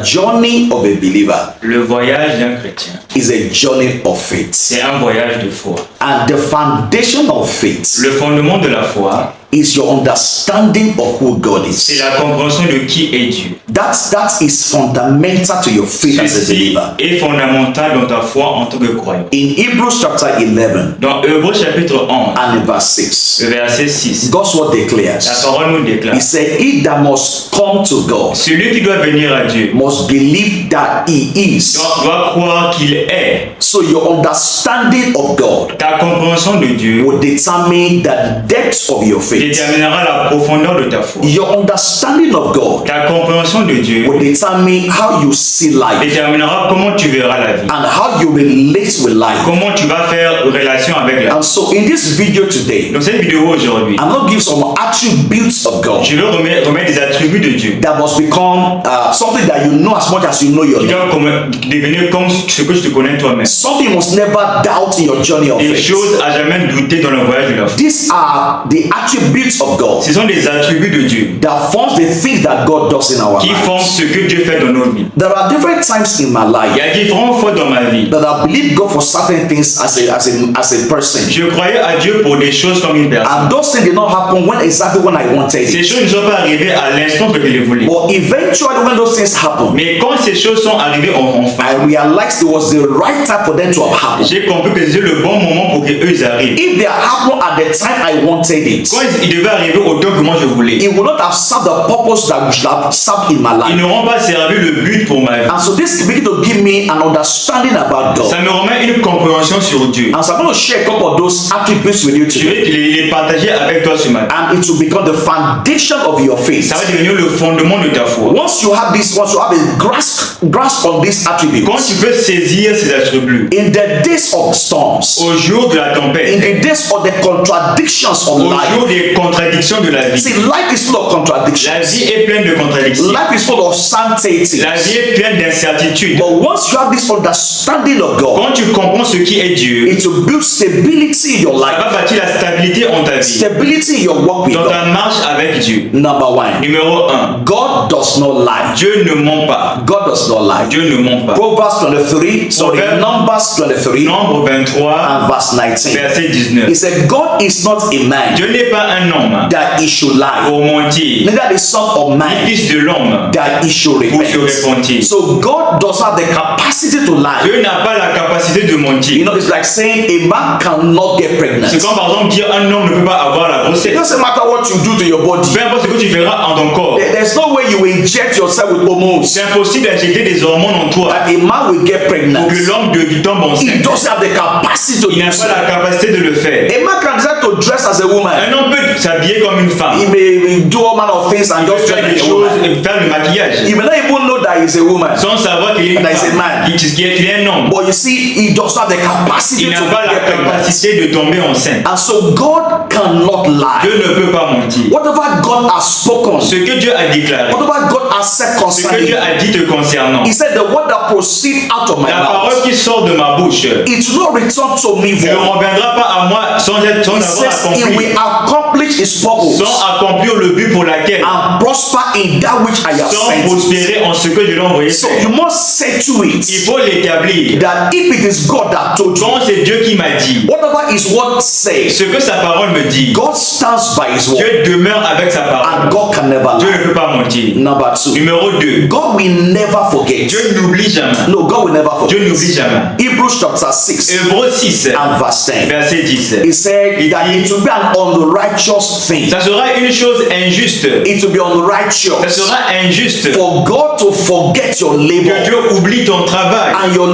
journey of a believer Le voyage d'un chrétien, is a journey of faith. c'est un voyage de foi. And the foundation of faith Le fondement de la foi, is your understanding of who God c'est is. la compréhension de qui est Dieu. That is fundamental to your faith as a Ceci believer. est fondamental dans ta foi en tant que croyant. In Hebrews chapter 11 Dans Hébreux chapitre 11, and in verse 6, le verset 6, God's word la declares, parole nous déclare, He said, He that must come to God celui qui doit venir à Dieu must believe that He is. doit croire qu'il est. So your understanding of God Ta compréhension de Dieu will determine the depth of your faith. déterminera la profondeur de ta foi. Your understanding of God Ta compréhension de Dieu will determine how you see life déterminera comment tu verras la vie, and how you relate with life. comment tu vas faire relation avec la vie. And so in this video today, Dans cette vidéo aujourd'hui, I'm going to give some attributes of God je vais remettre des attributs de Dieu that must become something that you know as much as you know your qui name. doivent devenir comme ce que tu te connais toi-même. Something you must never doubt in your journey of Des faith. choses à jamais douter dans le voyage de la foi. These are the attributes of God Ce sont des attributs de Dieu that forms the things that God does in our qui font lives. ce que Dieu fait dans nos vies. There are different times in my Il life y a différentes fois dans ma vie, that I believe God for certain things as a person. je croyais à Dieu pour des choses comme une personne. And those things did not happen exactly when I wanted Ces it. choses ne sont pas arrivées à l'instant que je les voulais. But eventually when those things happen, Mais quand ces choses sont arrivées enfin, I realized it was the right time for them to have happened. j'ai compris que c'était le bon moment pour qu'eux ils arrivent. If they happened at the time I wanted it, Quand ils devaient arriver au temps que moi je voulais, it would not have served the purpose that should have served in my ils life. n'auront pas servi le but pour ma vie. And so this begin to give me an understanding about Ça God. me remet une compréhension sur Dieu. And so I'm going to share a couple of those attributes with you Je today. vais les partager avec toi ce matin. And it will become the foundation of your faith. Ça va devenir le fondement de ta foi. Once you have a grasp on these Quand attributes, tu peux saisir ces attributs, in the days of storms, au jour de la in tempête, the days of the contradictions of au jour life, des contradictions de la vie, see, life is full of la contradictions. vie est pleine de contradictions. Life is full of uncertainty. La vie est pleine d'incertitudes. But once you have this understanding of God, Quand tu comprends ce qui est Dieu, it will build stability in your ça life, va bâtir la stabilité en ta vie, stability in your walk with dans God. ta marche avec Dieu. Number one, Numéro 1, God does not lie. Dieu ne ment pas. God does not lie. Dieu ne ment pas. Proverbs 23, sorry, Proverbs- Numbers 23 Nombre 23, and verse 19. verset 19. He said, God is not a man Dieu n'est pas un homme that he should lie, pour mentir, neither the son of ni man fils de l'homme that he should pour se repent. repentir. So God does have the capacity to lie. Dieu n'a pas la capacité de You mentir. know, it's like saying a man cannot get pregnant. C'est comme par exemple dire un homme ne peut pas avoir la It grossesse. doesn't matter what you do to your body. Peu importe ce que tu feras en ton corps, There's no way you will inject yourself with hormones c'est impossible d'injecter des hormones en toi that a man will get pour pregnant. que l'homme tombe He enceinte. doesn't have the capacity to Il n'a do pas so. la capacité de le faire. A man can decide to dress as a woman. Un homme peut s'habiller comme une femme, He may do all manner of things and il peut just faire dress des like a choses woman. et faire le maquillage He may not even know that he's a woman. sans savoir qu'il est une That is a femme, man. qu'il est un homme. But you see, he does not have the capacity Il to n'a pas la get pregnant. capacité de tomber enceinte. And so God cannot lie. Dieu ne peut pas mentir. Whatever God has spoken, Ce que Dieu a déclaré, whatever God has said ce que concerning Dieu you, a dit te concernant, He said the word that proceeds out of my la mouth, parole qui sort de ma bouche it will not return to me ne void. reviendra pas à moi sans He avoir says He accompli, will accomplish His purpose sans accomplir le but pour laquelle, and prosper in that which I have sans sent. prospérer en ce que je l'ai envoyé So faire. you must say to Il it faut l'établir. that if it is God that told you, Quand c'est Dieu qui m'a dit, whatever His word says, ce que sa parole me dit, God stands by His word Dieu demeure avec sa parole. and God can never Dieu lie. ne peut pas mentir. Number two, Numéro 2, God will never forget. Dieu n'oublie jamais. No, God will never Dieu forget. n'oublie jamais. Hebrews chapter 6 Hébreux 6, and verse 10. verset 10. He said that it will be an unrighteous thing. Ça sera une chose injuste. It will be Ça unrighteous sera injuste for God to forget your que labor Dieu oublie ton travail and your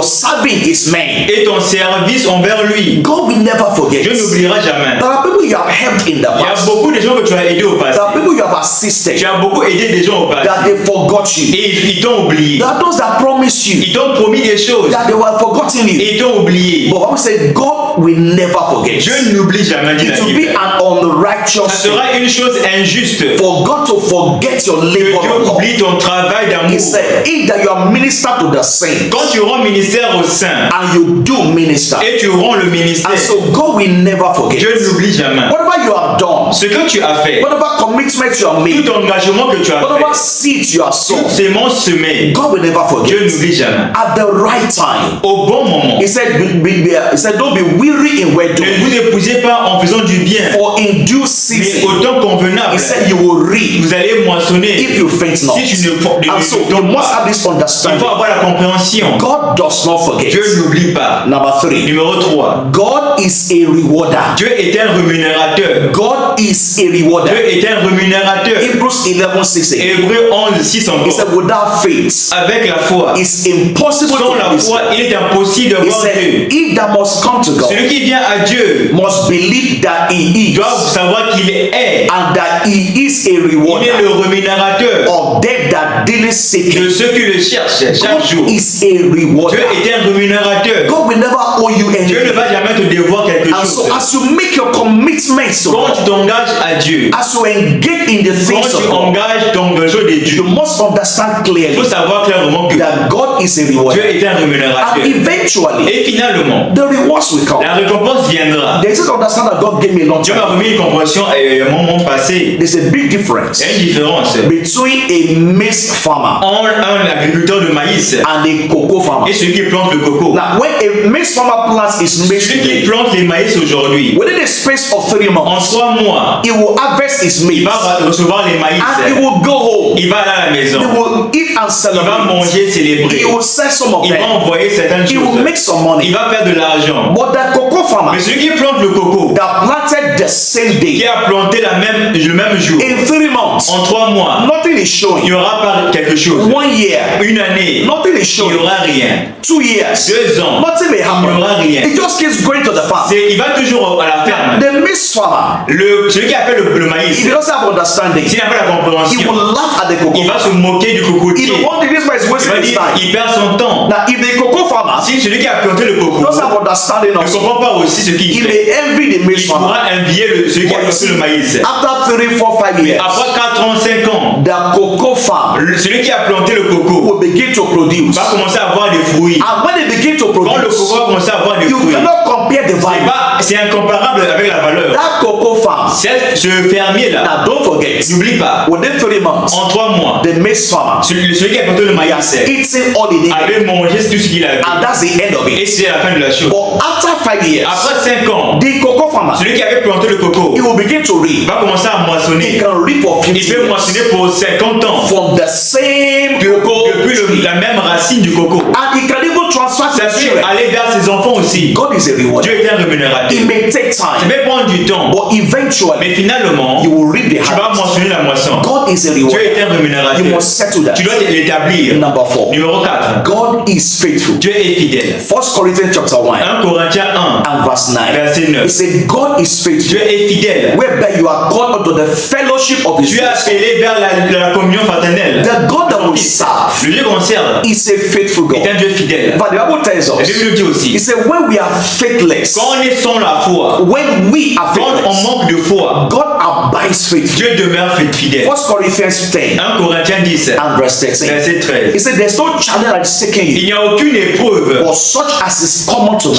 serving His man. et ton service envers lui. God will never forget. Dieu n'oubliera jamais. There are people you have helped in the Il y a past. beaucoup de gens que tu as aidés au passé. There are people you have assisted Tu as beaucoup aidé des gens au passé. that they forgot you. Et ils t'ont oublié. There are those that promised you Ils t'ont promis des choses. that they were forgotten you. Et ils t'ont oublié. But Bible said God will never forget. Dieu n'oublie jamais, dit la It will be Bible. an unrighteous Ça thing sera une chose injuste for God to forget your que labor Dieu of love. oublie ton travail He d'amour. said, if that you are minister to the saints Quand tu rends ministère au saint and you do minister, et tu rends le ministère, and so God will never forget. Dieu n'oublie jamais. Whatever you have done done, Ce que tu as fait, whatever commitment you have made, tout engagement que tu as whatever fait, seeds you have sown, toute sémence semée, God will never Dieu forget. n'oublie jamais. At the right time, Au bon moment, he said, he said, don't be weary in well ne doing, vous épousez pas en faisant du bien, for in due mais season, au temps convenable, he said, you will reap vous allez moissonner. if you faint not. Si tu ne And so you tombes must pas, have this il understanding. faut avoir la compréhension. God does not forget. Dieu n'oublie pas. Number 3, Numéro 3. God is a rewarder. Dieu est un rémunérateur. God is a Dieu rewarder. est un rémunérateur. Hebrews 11:6. Hébreux 11, 6 He encore. said, without faith, Avec la foi. it's impossible Sans to la please foi, God. il est impossible de He voir Dieu. said, he that must come to God Celui qui vient à Dieu must believe that he is, doit savoir qu'il est. and that he is a Il est rewarder le rémunérateur of them that daily seek de him. ceux qui le cherchent chaque God jour. is a Dieu rewarder. est un rémunérateur. God will never owe you Dieu ne anything. va jamais te devoir quelque And so chose. as you make your commitments to Quand God, tu t'engages à Dieu, as you engage in the quand things tu of God, engages ton besoin de Dieu, you must understand il clearly faut savoir clairement que that God is a Dieu rewarder. est un And rémunérateur. eventually, Et finalement, the rewards will come. la récompense viendra. There is this understand that God gave me a long Dieu m'a time. remis une compréhension à un moment passé. There's a big difference Il y a une différence between a maize farmer entre un agriculteur de maïs and a cocoa farmer. et celui qui plante le coco. Now, when a maize farmer plants his maize Celui qui today, plante les maïs aujourd'hui, within the space of 3 en months, 3 mois, he will harvest his il maize va recevoir les maïs. and he will go home. Il va aller à la maison. He will eat and Il va celebrate. manger, célébrer. He will sell some of Il va them. envoyer certaines He will choses. make some Il money. va faire de l'argent. But the cocoa farmer Mais celui qui plante le coco, that planted the same qui day, a planté le même jour, in 3 months, en 3 mois, nothing is il n'y showing. aura pas quelque chose. 1 year, Une année, nothing is il n'y showing. aura rien. 2 years, 2 ans, nothing may il n'y aura happen. rien. It just keeps going to the farm. Il va toujours à la ferme. The maize farmer, Celui qui a fait le maïs, if he doesn't have understanding, s'il n'a pas la he compréhension, will laugh at the cocoa il va se farmer. moquer du He cocotier. don't want this man is Il wasting va his dire, time. il perd son temps. Now, if the cocoa farmer Si celui qui a planté le coco doesn't have understanding ne also, comprend pas aussi ce qu'il he fait, may envy the maize il farmer. pourra envier celui qui a But you planté see, le maïs. after 3, 4, 5 years, Après 4 ans, 5 ans, the cocoa farm celui qui a planté le coco will begin to produce. va commencer à avoir des fruits. And when they begin to Quand le produce, coco va commencer à avoir des you fruits, cannot compare the value. c'est incomparable avec la valeur. That cocoa farm, Ce fermier-là, now don't forget, n'oublie pas, within 3 months, en 3 mois, the maize farmer celui qui a planté le he maïs has eaten all he needed, avait mangé tout ce qu'il avait. and that's the end of Et it. c'est la fin de la chose. But after 5 years, Après 5 ans, the cocoa farmer, celui qui avait planté le coco he will begin to reap. va commencer à He moissonner. can reap for 50 Il peut years moissonner pour 50 ans from the same cocoa depuis tree. la même racine du coco. And he can even transfer Ça to his peut children. aller vers ses enfants aussi. God is a rewarder. Dieu est un rémunérateur. It may take Ça time, peut prendre du temps, but eventually mais finalement, you will reap the tu vas harvest. moissonner la moisson. God is a Dieu rewarder. est un You rémunérateur. must settle that. Tu dois l'établir. Number 4. Numéro 4. God is faithful. Dieu est fidèle. 1 Corinthians chapter 1 1 Corinthiens 1, and verse 9. verset 9. He said, God is Dieu faithful, est fidèle. whereby you are called unto the fellowship of his Dieu est grace. appelé vers la communion fraternelle. The God that we serve Le Dieu qu'on serve is a faithful est God. un Dieu fidèle. But the Bible tells La us, Bible nous dit he aussi, said, when we are faithless, quand on est sans la foi, when we are quand on faithless, manque de foi, God abides faithful. Dieu demeure fidèle. 1 Corinthians 10 1 Corinthiens 10, and verse 13. verset 13. He said, there's no challenge that is taking you, Il n'y a aucune épreuve but such as is common to man.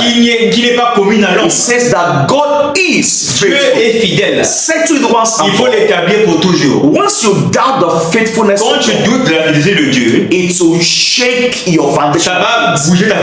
qui n'est pas commune à He l'homme. says that God is Dieu faithful. est fidèle. Settle it once and Il faut for all. l'établir pour toujours. Once you doubt the faithfulness Quand of tu God, doutes de la fidélité de Dieu, it will shake your foundation. ça va bouger ton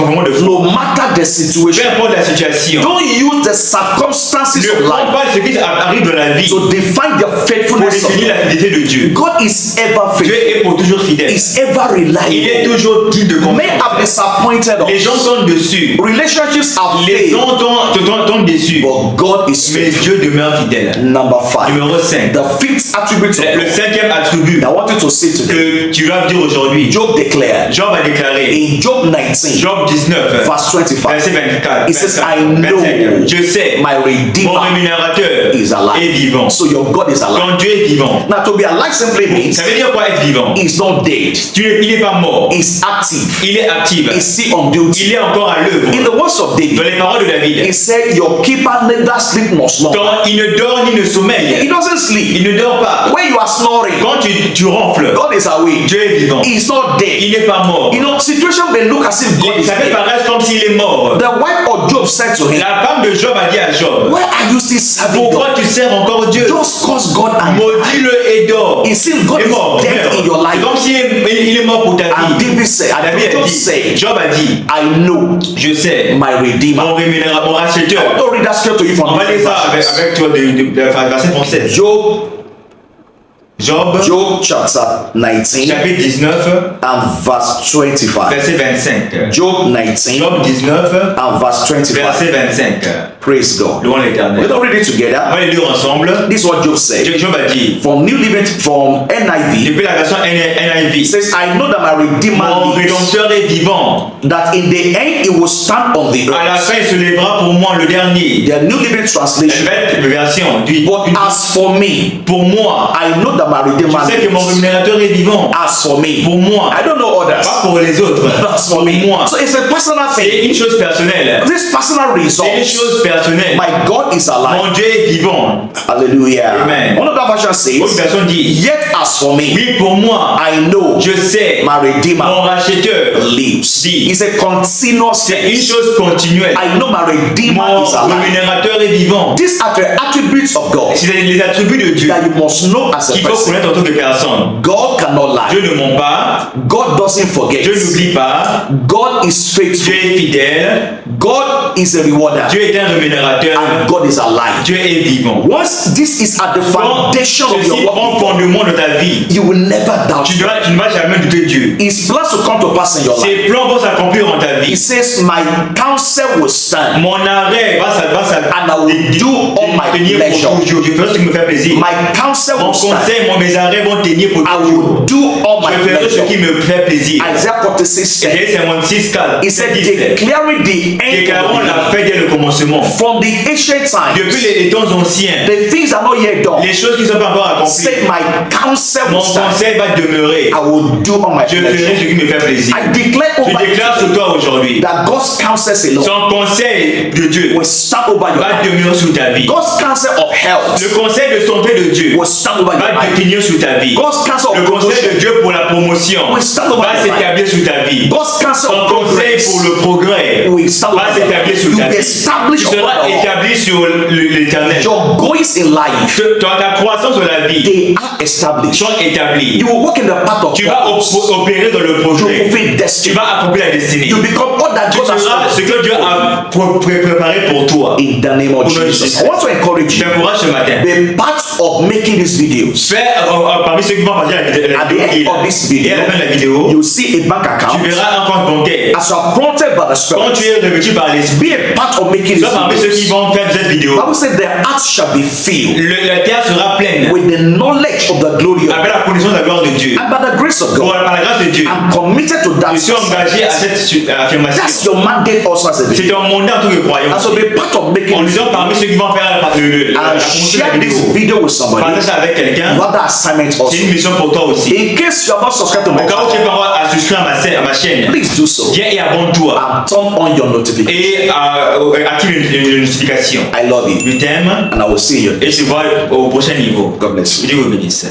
fondement de foi. No matter the Peu situation, importe la situation. don't use the circumstances Ne of prends life pas ce qui arrive dans la vie to define the pour faithfulness of définir God. la fidélité de Dieu. God is ever Dieu faithful. est pour toujours fidèle. Is ever Il est reliable. toujours digne de Men confiance. have disappointed Les us. gens sont dessus. Relationships have Les failed. gens tombent déçus. But God is Mais faithful. Dieu demeure fidèle. Number 5. Numéro 5. The fifth attribute of Le God cinquième attribut that I want you to see today. que tu dois dire aujourd'hui. Job declared Job a déclaré. in Job 19, Job 19, verse 25. verset 24. It says, 25, I know 25. Je sais, my mon Redeemer rémunérateur is alive. est vivant. So your God is alive. Quand Dieu est vivant, Now to be alive simply means ça veut dire quoi être vivant? he's not dead. Il n'est pas mort. He's active. Il est actif. He's still on duty. Il est encore à l'œuvre. In the words of Dans David, les paroles de David, he said, your keeper neither sleep nor slumber. il ne dort ni ne He sommeille. doesn't sleep. Il ne dort pas. When you are snoring, Quand tu ronfles, God is awake. Dieu est vivant. He's not Il dead. n'est pas mort. You know, situation may look as if God is Ça peut dead. paraître comme s'il est mort. The wife of Job said to him, La femme de Job a dit à Job, why are you still serving pourquoi God? tu sers encore Dieu? Just cause God and Maudis-le et dors. it seems God Il est mort. is dead in your C'est life. comme s'il il est mort pour ta And vie. David said, and David a Job dit, said, Job a dit, I know je sais, my Redeemer. mon rémunérateur, mon racheteur. I want to read that scripture to you from On va lire ça avec toi de la verset française. Job Job, chapter 19 chapitre 19, and verse 25. verset 25. Job 19 Job 19, and verse 25. verset 25. Praise God. Louons We're l'Éternel. going to read it On together. va les lire ensemble. This is what Job said. Job a dit, From New Living, from NIV, depuis la version it NIV, says, I know that my Redeemer mon lives, rédempteur est vivant. that in the end he will stand on the À la earth. fin, il se lèvera pour moi le dernier. The New Living Translation. Nouvelle version. But as for me, Pour moi, I know that my Redeemer je sais que mon lives. rémunérateur est vivant. As for me, Pour moi, I don't know others. pas pour les autres. As for Pour me. moi. So it's a personal C'est thing. une chose personnelle. This personal C'est une result. chose personnelle. My God is alive. Mon Dieu est vivant. Hallelujah. Amen. One of that version L'autre says, version dit, yet as for me, oui, pour moi, I know je sais, my Redeemer mon racheteur lives. dit, It's a continuous c'est une thing. chose continuelle. I know my Redeemer Mon is alive. rémunérateur est vivant. These are the attributes of God C'est les attributs de Dieu that you must know as a qu'il faut person. connaître en tant que personne. God cannot Dieu lie. ne ment pas. God doesn't forget. Dieu n'oublie pas. God is Dieu faithful. est fidèle. God is a rewarder. Dieu est un rémunérateur. And God is alive. Dieu est vivant. Once this is at the Quand foundation of ceci your prend work, fondement dans ta vie, you will never doubt. tu ne vas jamais douter de Dieu. His plans will come to pass in your life. Ses plans vont s'accomplir dans ta He vie. says, my counsel will stand. Mon arrêt va And I will do all my tenir pleasure. pour toujours. Je ferai ce qui me fait plaisir. My counsel Mon will stand. conseil, mes arrêts vont tenir pour I toujours. will do all my Je ferai ce qui pleasure. me fait plaisir. Isaiah 46 said, Ésaïe 56, 4. he said, declaring the end Déclarons of la the fin dès le commencement. from the ancient Depuis times. les temps anciens, The things are not yet done. les choses qui ne sont pas encore accomplies, Say, my counsel mon will stand. conseil va demeurer. I will do all my Je ferai pleasure. ce qui me fait plaisir. I declare Je over déclare sur you toi aujourd'hui. that God's counsels alone Son conseil de Dieu will stand over your va life. demeurer sur ta vie. God's counsel of health Le conseil de santé de Dieu will stand over your va life. détenir sur ta vie. God's counsel Le of conseil promotion de Dieu pour la promotion will stand over va your life. s'établir sur ta vie. God's counsel Son of conseil progress pour le progrès will stand va over your s'établir life. sur You ta will be vie. Tu established upon seras the Lord. établi sur l'éternel. Your goings in life, Ta croissance dans la vie they are established. sont établies. You will walk in the path of Tu vas purpose. opérer dans le You projet. fulfill Tu destiny. vas accomplir la destinée. You become all that Tu God has seras ce done. que Dieu a préparé pour toi. In the name of Au nom de Jesus, Jésus. I want to encourage Je you. t'encourage ce matin. The part of making these videos, Fais parmi ceux qui vont partager la at the vidéo end of this et à la fin de la vidéo, you see a bank tu account. verras un compte bancaire. As you are prompted by the Quand Spirit, tu es revêtu par l'esprit, be a part of making sois parmi these ceux qui videos. vont faire cette vidéo. Bible said their hearts shall be filled La terre sera pleine with the knowledge of the glory of avec la connaissance de la gloire de Dieu. and by the grace of God. Par la grâce de Dieu, I'm committed to that. je suis engagé à cette affirmation. That's your mandate also as a C'est believer. un mandat en tant que croyant. And so be part of making En this étant parmi ceux qui vont faire la and promotion de share la this vidéo. video with somebody. Partage ça avec quelqu'un. You have that assignment C'est une also. mission pour toi aussi. In case you are not subscribed to my Quand tu channel, es pas à souscrire à ma chaîne, please do so viens et abonne-toi and turn on your notification. et active une notification. I love you Je t'aime and I will see you. et je te vois au prochain niveau. God bless you. Dieu vous bénisse.